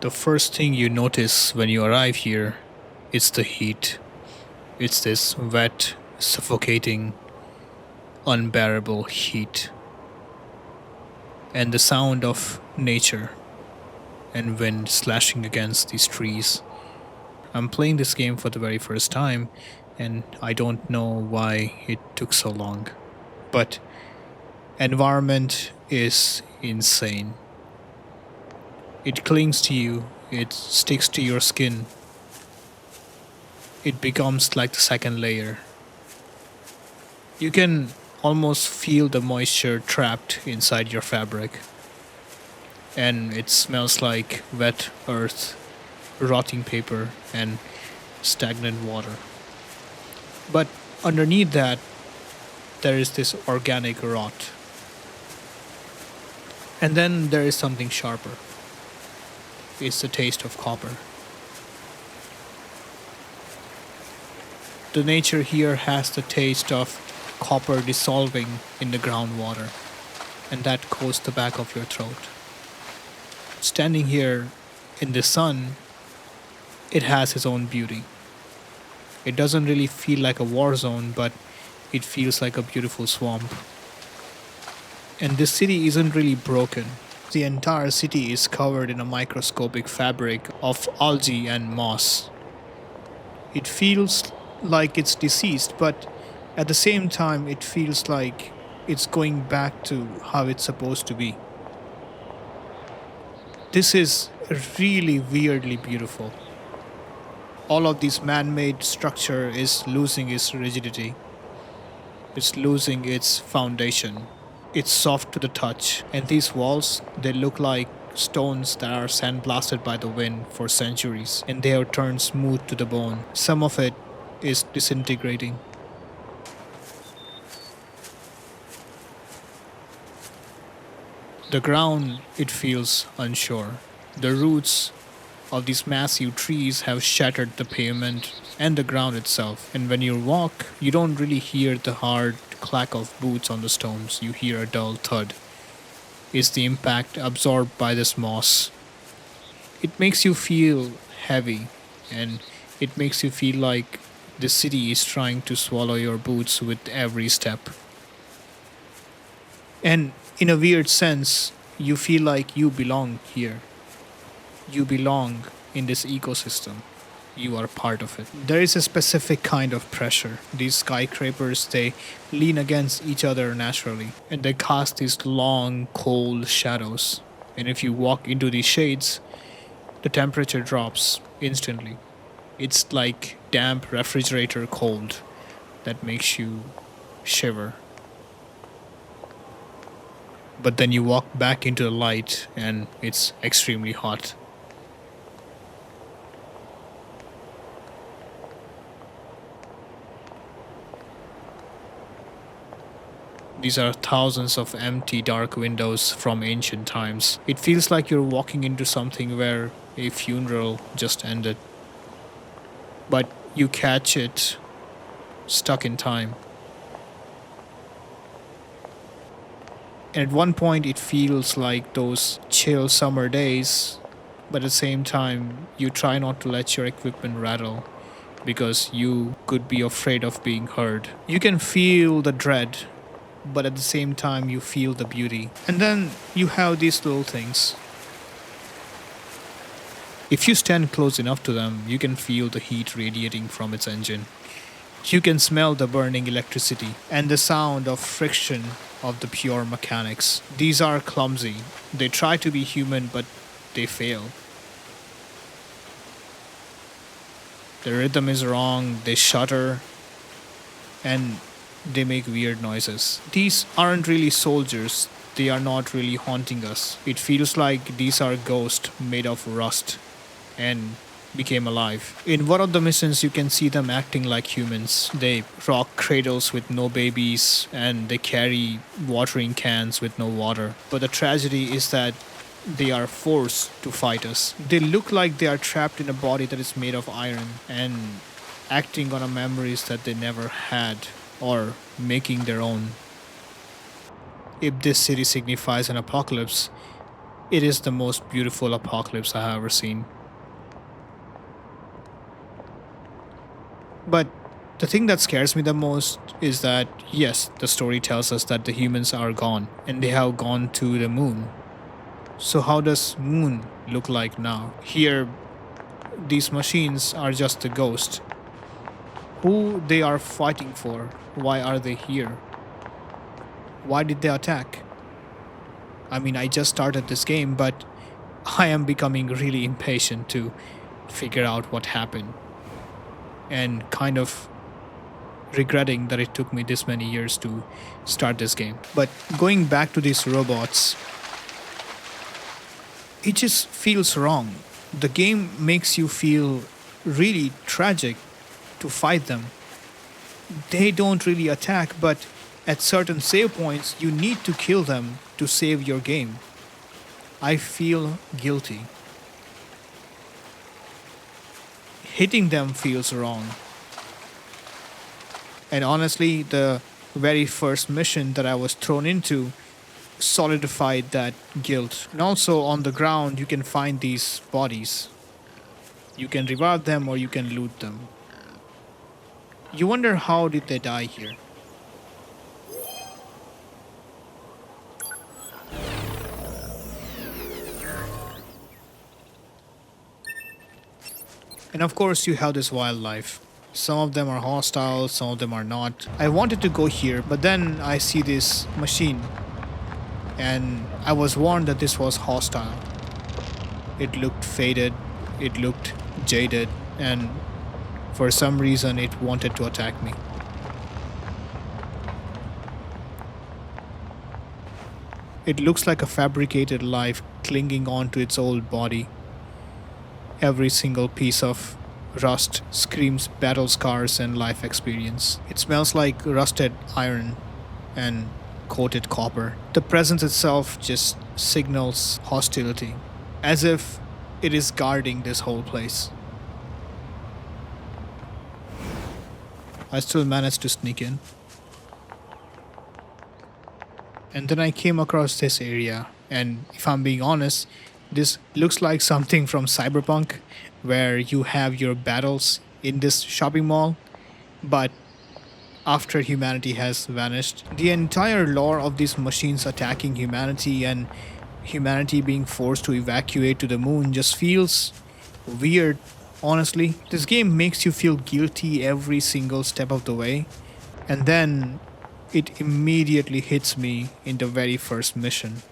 The first thing you notice when you arrive here is the heat. It's this wet, suffocating, unbearable heat. And the sound of nature and wind slashing against these trees. I'm playing this game for the very first time, and I don't know why it took so long. But environment is insane. It clings to you, it sticks to your skin, it becomes like the second layer. You can almost feel the moisture trapped inside your fabric, and it smells like wet earth, rotting paper, and stagnant water. But underneath that, there is this organic rot. And then there is something sharper. It's the taste of copper. The nature here has the taste of copper dissolving in the groundwater, and that coats the back of your throat. Standing here in the sun, it has its own beauty. It doesn't really feel like a war zone, but it feels like a beautiful swamp. And this city isn't really broken. The entire city is covered in a microscopic fabric of algae and moss. It feels like it's deceased, but at the same time, it feels like it's going back to how it's supposed to be. This is really weirdly beautiful. All of this man made structure is losing its rigidity, it's losing its foundation. It's soft to the touch, and these walls, they look like stones that are sandblasted by the wind for centuries, and they have turned smooth to the bone. Some of it is disintegrating. The ground, it feels unsure. The roots of these massive trees have shattered the pavement and the ground itself. And when you walk, you don't really hear the hard clack of boots on the stones. You hear a dull thud. It's the impact absorbed by this moss. It makes you feel heavy, and it makes you feel like the city is trying to swallow your boots with every step. And in a weird sense, you feel like you belong here. You belong in this ecosystem. You are part of it. There is a specific kind of pressure. These skyscrapers, they lean against each other naturally, and they cast these long, cold shadows. And if you walk into these shades, the temperature drops instantly. It's like damp refrigerator cold that makes you shiver. But then you walk back into the light and it's extremely hot. These are thousands of empty, dark windows from ancient times. It feels like you're walking into something where a funeral just ended. But you catch it stuck in time. And at one point, it feels like those chill summer days, but at the same time, you try not to let your equipment rattle because you could be afraid of being heard. You can feel the dread, but at the same time, you feel the beauty. And then you have these little things. If you stand close enough to them, you can feel the heat radiating from its engine. You can smell the burning electricity and the sound of friction of the pure mechanics. These are clumsy. They try to be human, but they fail. The rhythm is wrong, they shudder, and they make weird noises. These aren't really soldiers, they are not really haunting us. It feels like these are ghosts made of rust and became alive. In one of the missions, you can see them acting like humans. They rock cradles with no babies and they carry watering cans with no water. But the tragedy is that they are forced to fight us. They look like they are trapped in a body that is made of iron and acting on a memories that they never had or making their own. If this city signifies an apocalypse, It is the most beautiful apocalypse I have ever seen. But the thing that scares me the most is that, yes, the story tells us that the humans are gone and they have gone to the moon. So, how does moon look like now? Here, these machines are just a ghost. Who they are fighting for? Why are they here? Why did they attack? I mean, I just started this game, but I am becoming really impatient to figure out what happened and kind of regretting that it took me this many years to start this game. But going back to these robots, it just feels wrong. The game makes you feel really tragic to fight them. They don't really attack, but at certain save points, you need to kill them to save your game. I feel guilty. Hitting them feels wrong. And honestly, the very first mission that I was thrown into solidified that guilt. And also, on the ground, you can find these bodies. You can revive them or you can loot them. You wonder how did they die here? And of course, you have this wildlife. Some of them are hostile, some of them are not. I wanted to go here, but then I see this machine, and I was warned that this was hostile. It looked faded, it looked jaded, and for some reason it wanted to attack me. It looks like a fabricated life clinging on to its old body. Every single piece of rust screams battle scars and life experience. It smells like rusted iron and coated copper. The presence itself just signals hostility, as if it is guarding this whole place. I still managed to sneak in. And then I came across this area, and if I'm being honest, this looks like something from Cyberpunk, where you have your battles in this shopping mall, but after humanity has vanished. The entire lore of these machines attacking humanity and humanity being forced to evacuate to the moon just feels weird, honestly. This game makes you feel guilty every single step of the way, and then it immediately hits me in the very first mission.